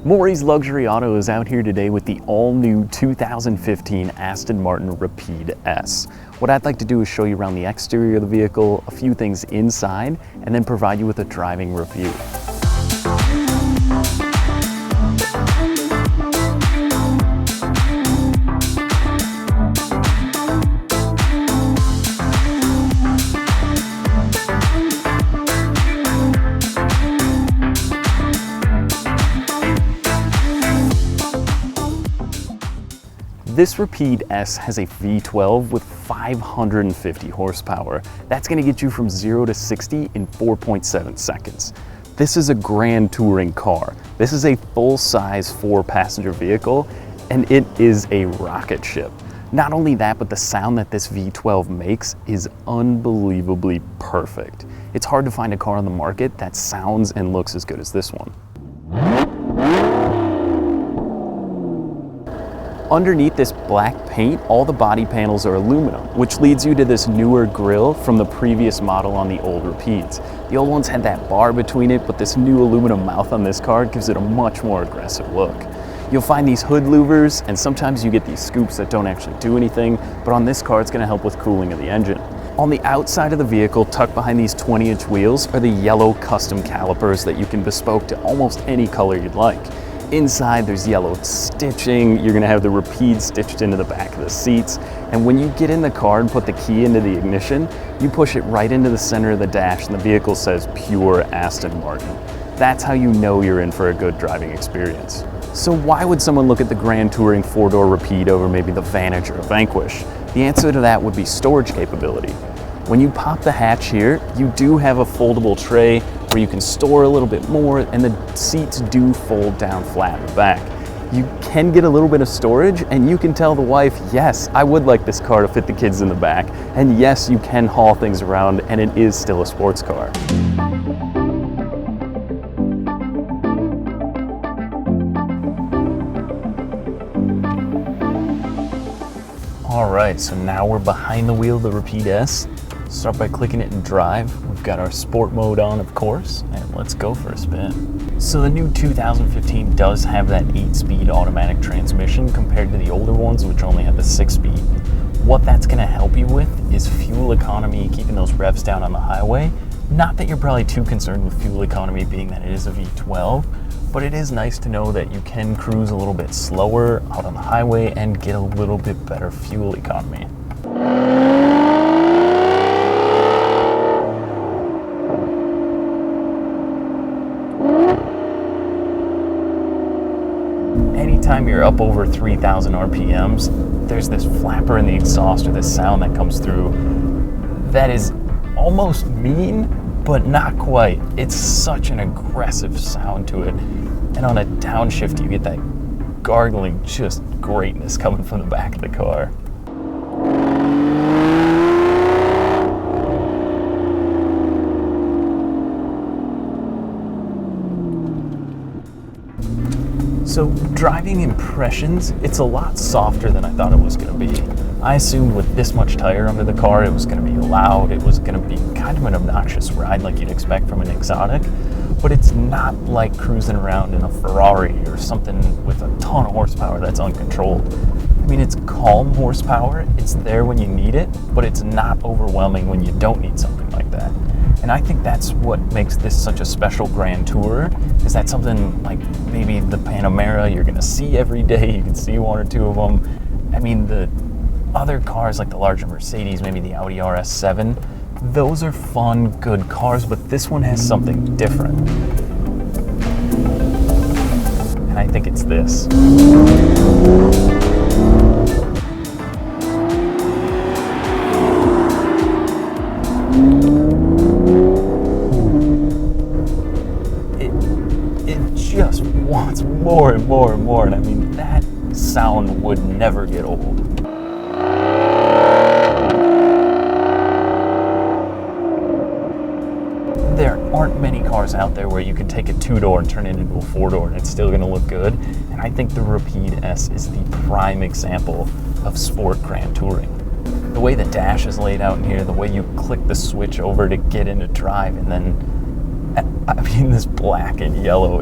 Morrie's Luxury Auto is out here today with the all-new 2015 Aston Martin Rapide S. What I'd like to do is show you around the exterior of the vehicle, a few things inside, and then provide you with a driving review. This Rapide S has a V12 with 550 horsepower. That's going to get you from 0 to 60 in 4.7 seconds. This is a grand touring car. This is a full-size 4-passenger vehicle, and it is a rocket ship. Not only that, but the sound that this V12 makes is unbelievably perfect. It's hard to find a car on the market that sounds and looks as good as this one. Underneath this black paint, all the body panels are aluminum, which leads you to this newer grille from the previous model on the old Rapides. The old ones had that bar between it, but this new aluminum mouth on this car gives it a much more aggressive look. You'll find these hood louvers, and sometimes you get these scoops that don't actually do anything, but on this car it's going to help with cooling of the engine. On the outside of the vehicle, tucked behind these 20-inch wheels, are the yellow custom calipers that you can bespoke to almost any color you'd like. Inside there's yellow stitching. You're gonna have the Rapide stitched into the back of the seats. And when you get in the car and put the key into the ignition, you push it right into the center of the dash and the vehicle says pure Aston Martin. That's how you know you're in for a good driving experience. So why would someone look at the grand touring 4-door Rapide over maybe the Vantage or Vanquish? The answer to that would be storage capability. When you pop the hatch here, you do have a foldable tray where you can store a little bit more, and the seats do fold down flat in the back. You can get a little bit of storage, and you can tell the wife, yes, I would like this car to fit the kids in the back, and yes, you can haul things around, and it is still a sports car. All right, so now we're behind the wheel of the Rapide S. Start by clicking it in drive. We've got our sport mode on, of course, and let's go for a spin. So the new 2015 does have that 8-speed automatic transmission compared to the older ones, which only have the 6-speed. What that's going to help you with is fuel economy, keeping those revs down on the highway. Not that you're probably too concerned with fuel economy being that it is a V12, but it is nice to know that you can cruise a little bit slower out on the highway and get a little bit better fuel economy. Anytime you're up over 3,000 RPMs, there's this flapper in the exhaust or this sound that comes through that is almost mean, but not quite. It's such an aggressive sound to it. And on a downshift, you get that gargling, just greatness coming from the back of the car. So driving impressions, it's a lot softer than I thought it was going to be. I assumed with this much tire under the car, it was going to be loud, it was going to be kind of an obnoxious ride like you'd expect from an exotic, but it's not like cruising around in a Ferrari or something with a ton of horsepower that's uncontrolled. I mean, it's calm horsepower, it's there when you need it, but it's not overwhelming when you don't need something like that. And I think that's what makes this such a special grand tourer, is that something like maybe the Panamera you're gonna see every day, you can see one or two of them. I mean, the other cars like the larger Mercedes, maybe the Audi RS7, those are fun, good cars, but this one has something different. And I think it's this. Just wants more and more and more, and I mean, that sound would never get old. There aren't many cars out there where you can take a 2-door and turn it into a 4-door and it's still going to look good, and I think the Rapide S is the prime example of sport grand touring. The way the dash is laid out in here, the way you click the switch over to get into drive, and then, I mean, this black and yellow,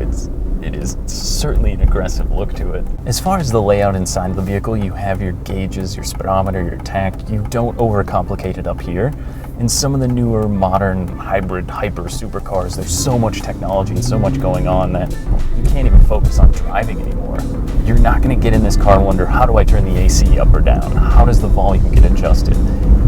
it is certainly an aggressive look to it. As far as the layout inside of the vehicle, you have your gauges, your speedometer, your tach. You don't overcomplicate it up here. In some of the newer modern hybrid hyper supercars, there's so much technology and so much going on that you can't even focus on driving anymore. You're not going to get in this car and wonder, how do I turn the AC up or down? How does the volume get adjusted?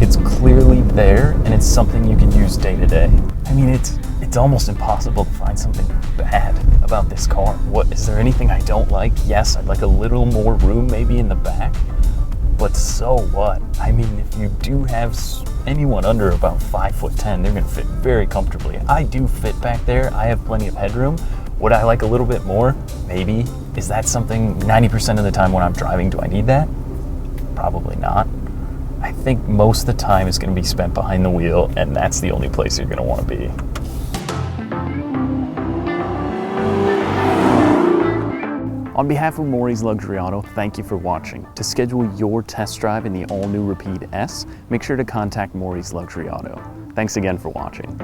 It's clearly there, and it's something you can use day to day. I mean, it's almost impossible to find something bad about this car. What, is there anything I don't like? Yes, I'd like a little more room maybe in the back, but so what? I mean, if you do have anyone under about 5'10", they're gonna fit very comfortably. I do fit back there. I have plenty of headroom. Would I like a little bit more? Maybe. Is that something 90% of the time when I'm driving, do I need that? Probably not. I think most of the time is gonna be spent behind the wheel, and that's the only place you're gonna wanna be. On behalf of Morrie's Luxury Auto, thank you for watching. To schedule your test drive in the all-new Rapide S, make sure to contact Morrie's Luxury Auto. Thanks again for watching.